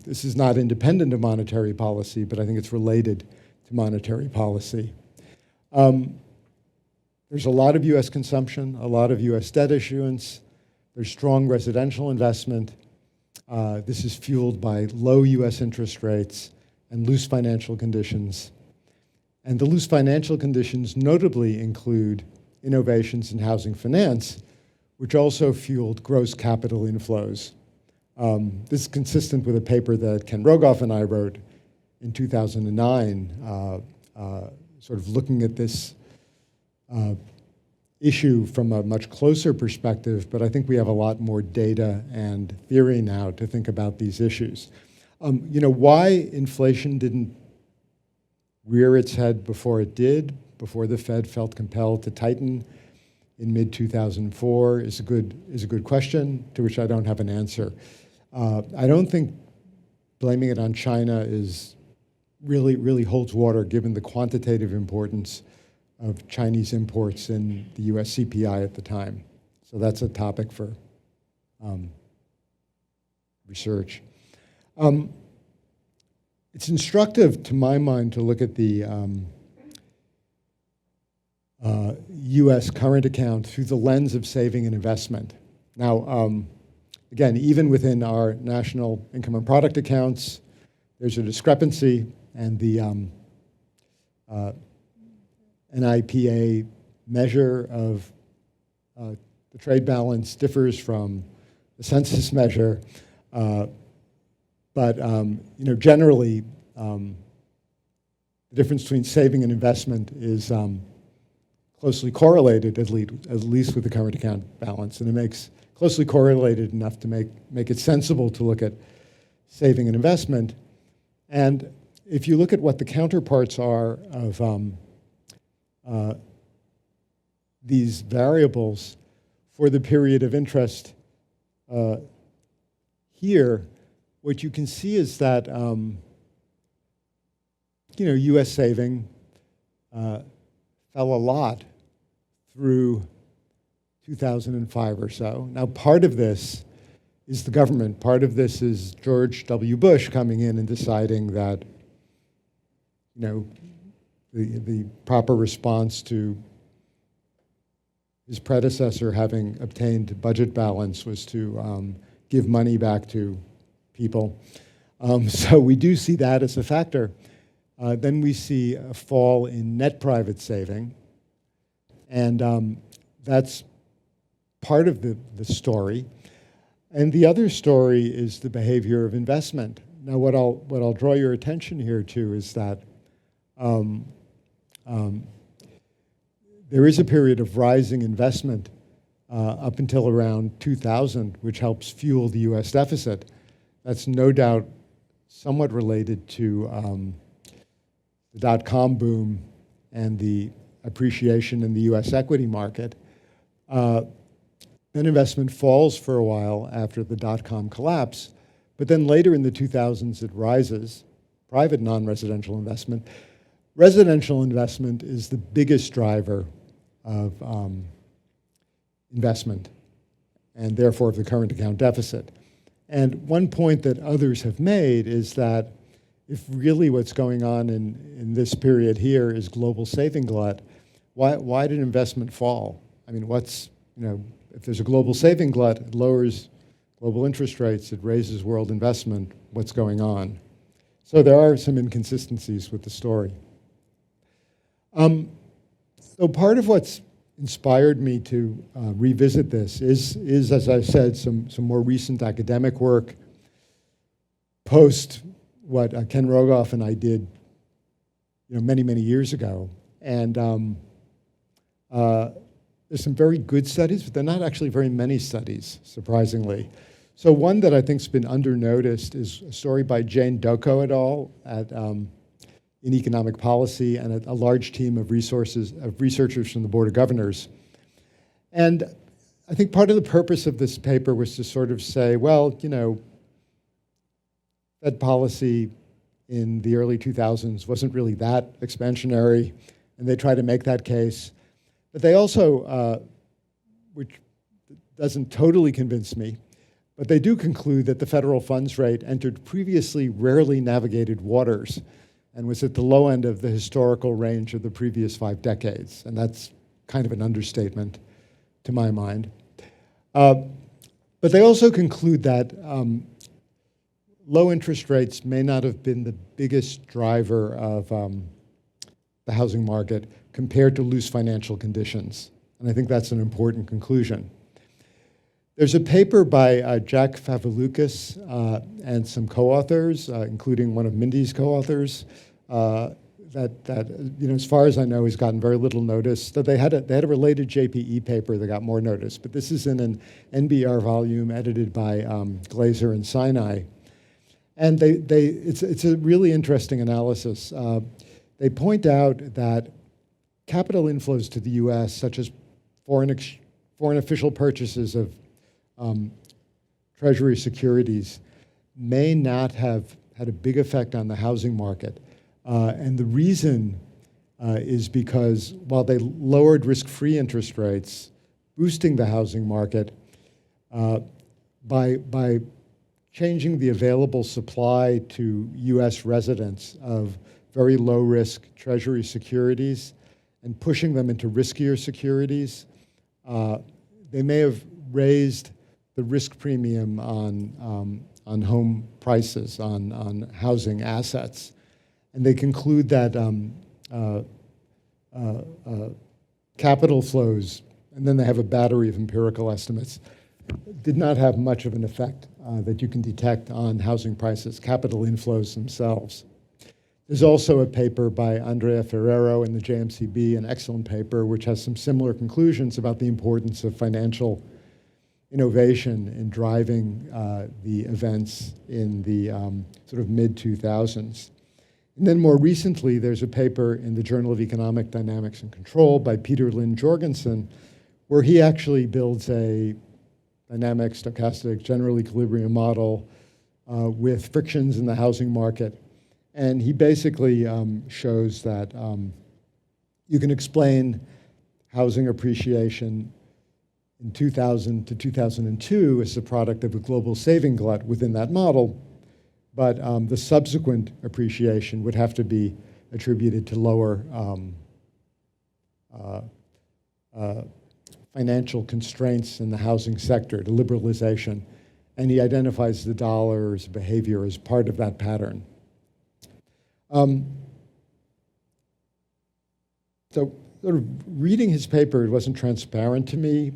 This is not independent of monetary policy, but I think it's related to monetary policy. There's a lot of US consumption, a lot of US debt issuance. There's strong residential investment. This is fueled by low US interest rates and loose financial conditions. And the loose financial conditions notably include innovations in housing finance, which also fueled gross capital inflows This is consistent with a paper that Ken Rogoff and I wrote in 2009, sort of looking at this issue from a much closer perspective, but I think we have a lot more data and theory now to think about these issues. Why inflation didn't rear its head before it did, before the Fed felt compelled to tighten in mid-2004 is a good question to which I don't have an answer. I don't think blaming it on China is really holds water given the quantitative importance of Chinese imports in the US CPI at the time. So that's a topic for research. It's instructive to my mind to look at the US current account through the lens of saving and investment. Now, again, even within our national income and product accounts, there's a discrepancy, and the NIPA measure of the trade balance differs from the census measure. But generally, the difference between saving and investment is closely correlated, at least with the current account balance, and it makes closely correlated enough to make it sensible to look at saving and investment. And if you look at what the counterparts are of these variables for the period of interest here, what you can see is that U.S. saving fell a lot through 2005 or so. Now, part of this is the government. Part of this is George W. Bush coming in and deciding that, the proper response to his predecessor having obtained budget balance was to give money back to people. So we do see that as a factor. Then we see a fall in net private saving, and that's part of the story. And the other story is the behavior of investment. Now, what I'll draw your attention here to is that there is a period of rising investment up until around 2000, which helps fuel the U.S. deficit. That's no doubt somewhat related to the dot-com boom and the appreciation in the U.S. equity market. Then investment falls for a while after the dot-com collapse, but then later in the 2000s it rises, private non-residential investment. Residential investment is the biggest driver of investment and therefore of the current account deficit. And one point that others have made is that if really what's going on in this period here is global saving glut, why did investment fall? I mean, if there's a global saving glut, it lowers global interest rates, it raises world investment, what's going on? So there are some inconsistencies with the story. So part of what's inspired me to revisit this is, as I said, some more recent academic work post what Ken Rogoff and I did many years ago. And there's some very good studies, but there are not actually very many studies, surprisingly. So one that I think's been under-noticed is a story by Jane Doko et al. In economic policy, and a large team of researchers from the Board of Governors. And I think part of the purpose of this paper was to sort of say, well, Fed policy in the early 2000s wasn't really that expansionary, and they try to make that case. But they also, which doesn't totally convince me, but they do conclude that the federal funds rate entered previously rarely navigated waters and was at the low end of the historical range of the previous 5 decades. And that's kind of an understatement to my mind. But they also conclude that low interest rates may not have been the biggest driver of the housing market compared to loose financial conditions. And I think that's an important conclusion. There's a paper by Jack Faveloukas and some co-authors, including one of Mindy's co-authors, that as far as I know, has gotten very little notice. So they had a related JPE paper that got more notice, but this is in an NBR volume edited by Glazer and Sinai, and it's a really interesting analysis. They point out that capital inflows to the U.S., such as foreign official purchases of Treasury securities, may not have had a big effect on the housing market. And the reason is because while they lowered risk-free interest rates, boosting the housing market, by changing the available supply to U.S. residents of very low-risk Treasury securities and pushing them into riskier securities, they may have raised the risk premium on home prices, on housing assets. And they conclude that capital flows, and then they have a battery of empirical estimates, did not have much of an effect that you can detect on housing prices, capital inflows themselves. There's also a paper by Andrea Ferrero in the JMCB, an excellent paper, which has some similar conclusions about the importance of financial innovation in driving the events in the sort of mid-2000s. And then more recently, there's a paper in the Journal of Economic Dynamics and Control by Peter Lynn Jorgensen, where he actually builds a dynamic, stochastic, general equilibrium model with frictions in the housing market. And he basically shows that you can explain housing appreciation in 2000 to 2002 as a product of a global saving glut within that model, but the subsequent appreciation would have to be attributed to lower financial constraints in the housing sector, to liberalization, and he identifies the dollar's behavior as part of that pattern. So sort of reading his paper, it wasn't transparent to me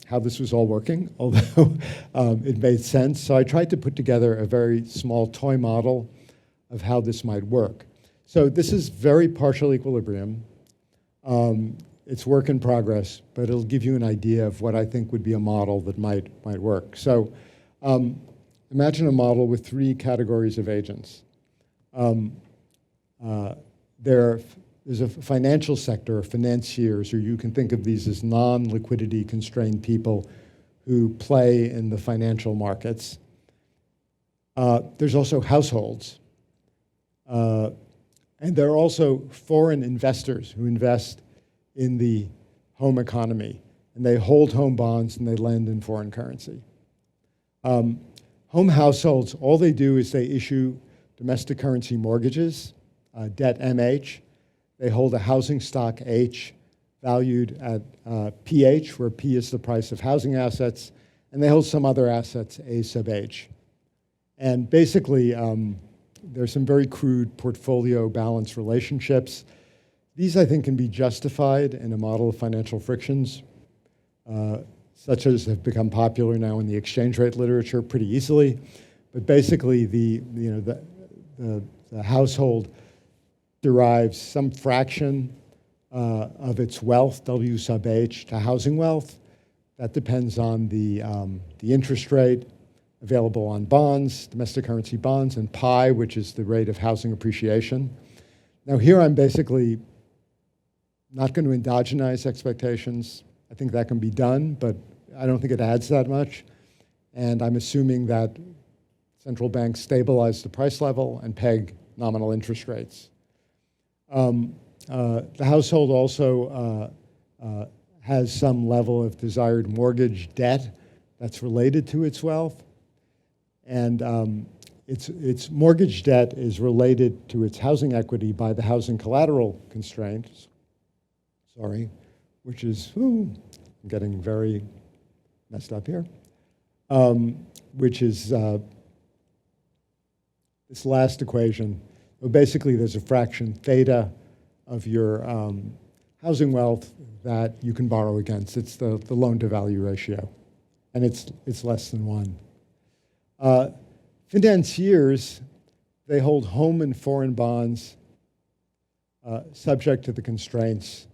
how this was all working, although it made sense. So I tried to put together a very small toy model of how this might work. So this is very partial equilibrium. It's work in progress, but it'll give you an idea of what I think would be a model that might work. So imagine a model with three categories of agents. There's a financial sector, financiers, or you can think of these as non-liquidity constrained people who play in the financial markets. There's also households. And there are also foreign investors who invest in the home economy, and they hold home bonds and they lend in foreign currency. Home households, all they do is they issue domestic currency mortgages, debt MH. They hold a housing stock H valued at PH, where P is the price of housing assets, and they hold some other assets A sub H. And basically, there's some very crude portfolio balance relationships. These, I think, can be justified in a model of financial frictions, such as have become popular now in the exchange rate literature pretty easily. But basically, the household derives some fraction of its wealth, W sub H, to housing wealth. That depends on the interest rate available on bonds, domestic currency bonds, and pi, which is the rate of housing appreciation. Now here I'm basically not going to endogenize expectations. I think that can be done, but I don't think it adds that much. And I'm assuming that central banks stabilize the price level and peg nominal interest rates. The household also has some level of desired mortgage debt that's related to its wealth. And its mortgage debt is related to its housing equity by the housing collateral constraints, which is, I'm getting very messed up here, which is this last equation. Well, basically, there's a fraction theta of your housing wealth that you can borrow against. It's the loan-to-value ratio. and it's less than 1. Financiers, they hold home and foreign bonds subject to the constraints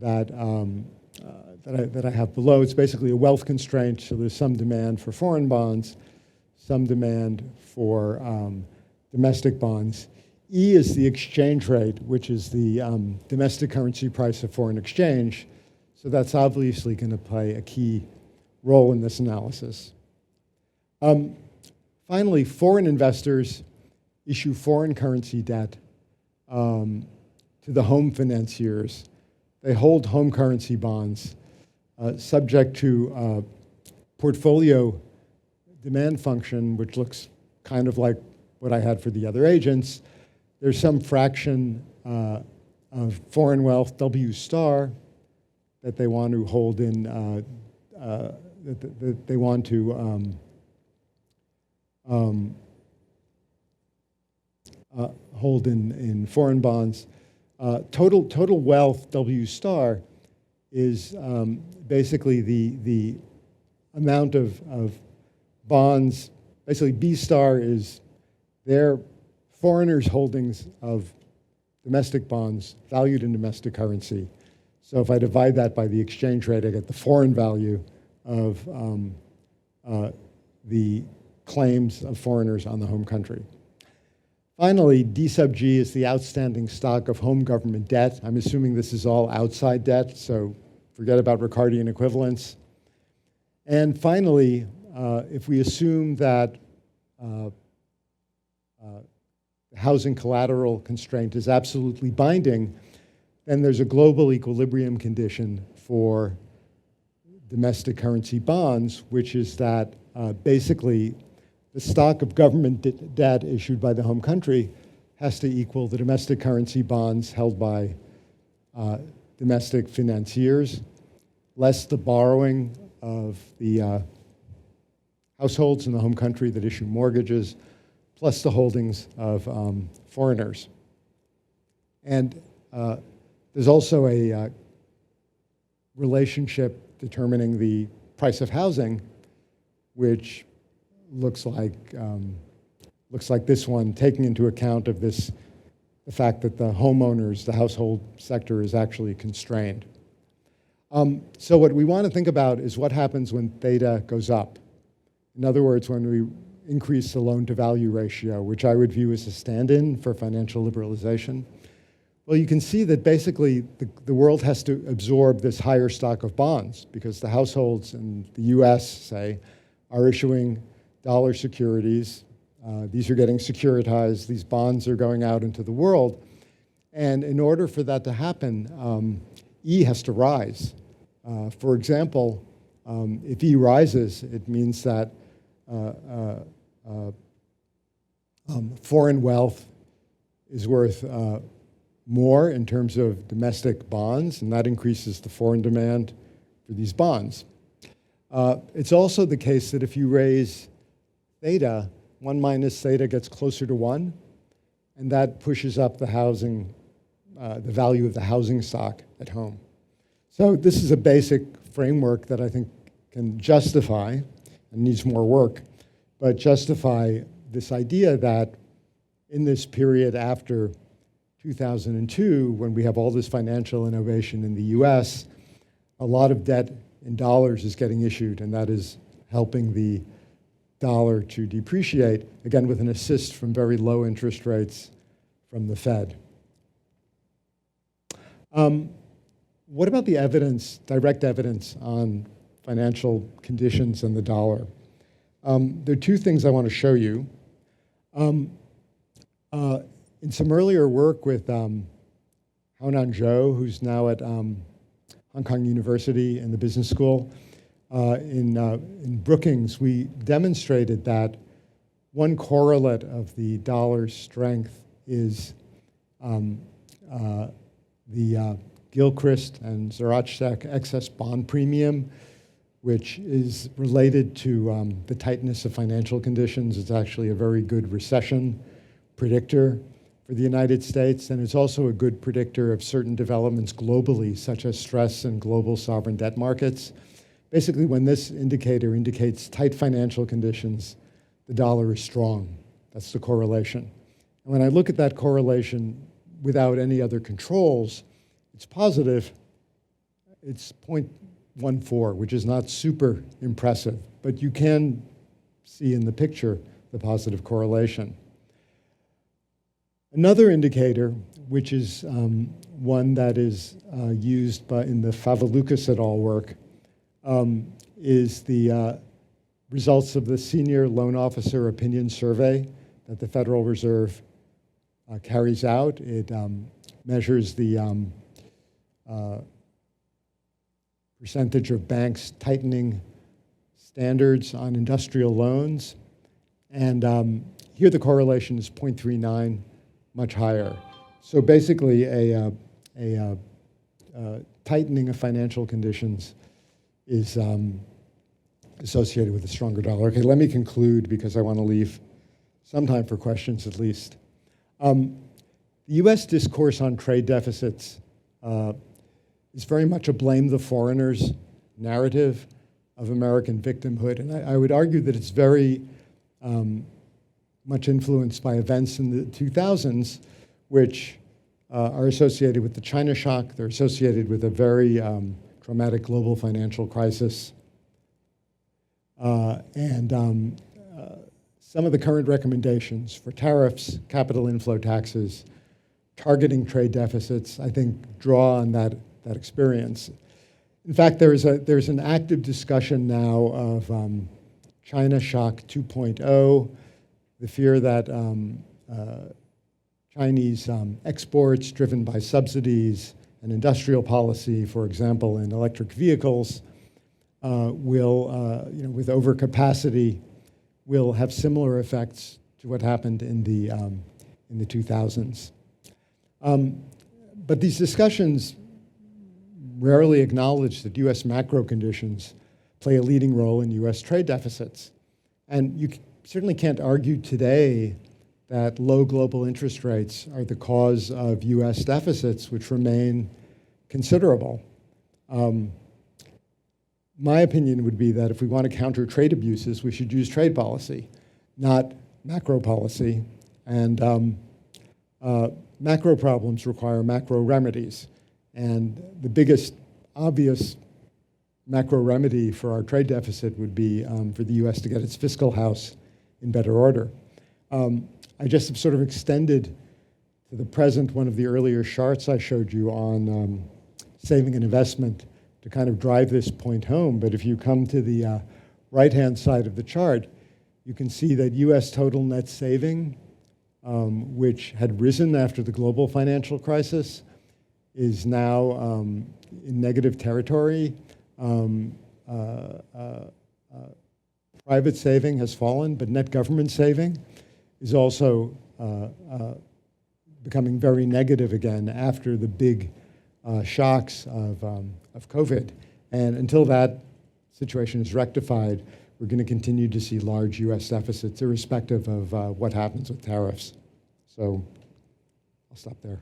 that I have below. It's basically a wealth constraint, so there's some demand for foreign bonds, some demand for domestic bonds. E is the exchange rate, which is the domestic currency price of foreign exchange. So that's obviously going to play a key role in this analysis. Finally, foreign investors issue foreign currency debt to the home financiers. They hold home currency bonds subject to portfolio demand function, which looks kind of like what I had for the other agents. There's some fraction of foreign wealth, W star, that they want to hold in, that they want to hold in foreign bonds. Total wealth, W star, is basically the amount of bonds. Basically, B star is their foreigners' holdings of domestic bonds valued in domestic currency. So if I divide that by the exchange rate, I get the foreign value of the claims of foreigners on the home country. Finally, D sub G is the outstanding stock of home government debt. I'm assuming this is all outside debt, so forget about Ricardian equivalence. And finally, if we assume that housing collateral constraint is absolutely binding, then there's a global equilibrium condition for domestic currency bonds, which is that basically the stock of government debt issued by the home country has to equal the domestic currency bonds held by domestic financiers, less the borrowing of the households in the home country that issue mortgages, plus the holdings of foreigners. And there's also a relationship determining the price of housing, which looks like this one, taking into account of the fact that the homeowners, the household sector, is actually constrained. So what we want to think about is what happens when theta goes up. In other words, when we increase the loan-to-value ratio, which I would view as a stand-in for financial liberalization. Well, you can see that basically the world has to absorb this higher stock of bonds because the households in the US, say, are issuing dollar securities. These are getting securitized. These bonds are going out into the world. And in order for that to happen, E has to rise. For example, if E rises, it means that foreign wealth is worth more in terms of domestic bonds, and that increases the foreign demand for these bonds. It's also the case that if you raise theta, 1 minus theta gets closer to 1, and that pushes up the housing, the value of the housing stock at home. So this is a basic framework that I think can justify, and needs more work, but justify this idea that in this period after 2002, when we have all this financial innovation in the US, a lot of debt in dollars is getting issued, and that is helping the dollar to depreciate, again, with an assist from very low interest rates from the Fed. What about the evidence, direct evidence on financial conditions and the dollar? There are two things I want to show you. In some earlier work with Haonan Zhou, who's now at Hong Kong University in the business school, in Brookings, we demonstrated that one correlate of the dollar's strength is the Gilchrist and Zarachek excess bond premium, which is related to the tightness of financial conditions. It's actually a very good recession predictor for the United States, and it's also a good predictor of certain developments globally, such as stress in global sovereign debt markets. basically when this indicator indicates tight financial conditions, the dollar is strong. That's the correlation. And when I look at that correlation without any other controls, it's positive. It's 0.14, which is not super impressive, but you can see in the picture the positive correlation. Another indicator, which is one that is used in the Favaloukas et al. Work, is the results of the Senior Loan Officer Opinion Survey that the Federal Reserve carries out. It measures the percentage of banks tightening standards on industrial loans. And here the correlation is 0.39, much higher. So basically a tightening of financial conditions is associated with a stronger dollar. Okay, let me conclude because I want to leave some time for questions at least. The US discourse on trade deficits is very much a blame the foreigners narrative of American victimhood. And I would argue that it's very much influenced by events in the 2000s, which are associated with the China shock. They're associated with a very traumatic global financial crisis. Some of the current recommendations for tariffs, capital inflow taxes, targeting trade deficits, I think draw on that experience. In fact, there's an active discussion now of China shock 2.0, the fear that Chinese exports driven by subsidies and industrial policy, for example, in electric vehicles, will, with overcapacity, will have similar effects to what happened in the 2000s. But these discussions rarely acknowledge that U.S. macro conditions play a leading role in U.S. trade deficits. And you certainly can't argue today that low global interest rates are the cause of U.S. deficits, which remain considerable. My opinion would be that if we want to counter trade abuses, we should use trade policy, not macro policy. And macro problems require macro remedies. And the biggest obvious macro remedy for our trade deficit would be for the U.S. to get its fiscal house in better order. I just have sort of extended to the present one of the earlier charts I showed you on saving and investment to kind of drive this point home. But if you come to the right-hand side of the chart, you can see that U.S. total net saving, which had risen after the global financial crisis, is now in negative territory. Private saving has fallen, but net government saving is also becoming very negative again after the big shocks of COVID. And until that situation is rectified, we're going to continue to see large U.S. deficits, irrespective of what happens with tariffs. So I'll stop there.